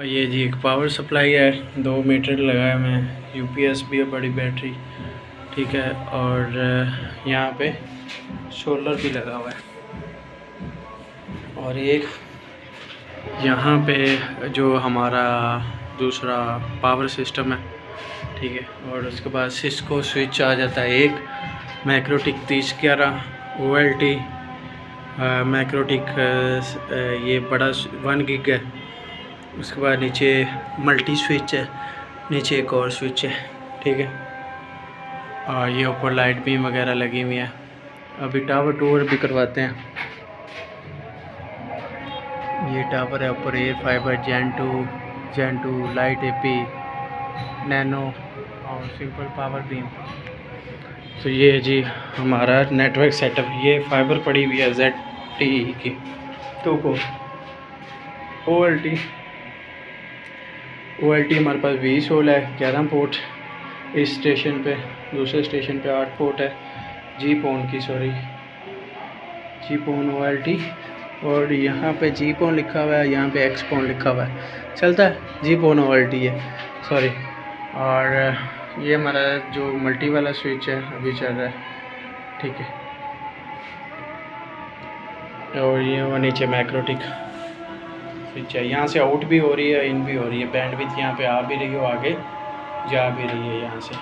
और ये जी एक पावर सप्लाई है, 2 मीटर लगाया मैं, यूपीएस भी है, बड़ी बैटरी, ठीक है। और यहाँ पे सोलर भी लगा हुआ है। और एक यहाँ पे जो हमारा दूसरा पावर सिस्टम है, ठीक है। और उसके बाद सिस्को स्विच आ जाता है एक, मैक्रोटिक 3011 OLT मैक्रोटिक ये बड़ा 1 गिग है। उसके बाद नीचे मल्टी स्विच है, नीचे एक और स्विच है, ठीक है। और ये ऊपर लाइट बीम वगैरह लगी हुई है। अभी टावर टूर भी करवाते हैं। ये टावर है ऊपर, एयर फाइबर जेन 2 लाइट एपी नैनो और सिंपल पावर बीम। तो ये जी हमारा नेटवर्क सेटअप, ये फाइबर पड़ी हुई है ZTE की 2 को। OLT हमारे पास 20 होल है, 11 पोर्ट इस स्टेशन पे, दूसरे स्टेशन पे 8 पोर्ट है। जी पोन OLT। और यहाँ पे जी पोन लिखा हुआ है, यहाँ पे एक्स पोन लिखा हुआ है, चलता है जी पोन OLT है, सॉरी। और ये हमारा जो मल्टी वाला स्विच है अभी चल रहा है, ठीक है। और ये वो नीचे मैक्रोटिक स्विच है, यहाँ से आउट भी हो रही है, इन भी हो रही है, बैंडविड्थ यहाँ पे आ भी रही हो, आगे जा भी रही है यहाँ से।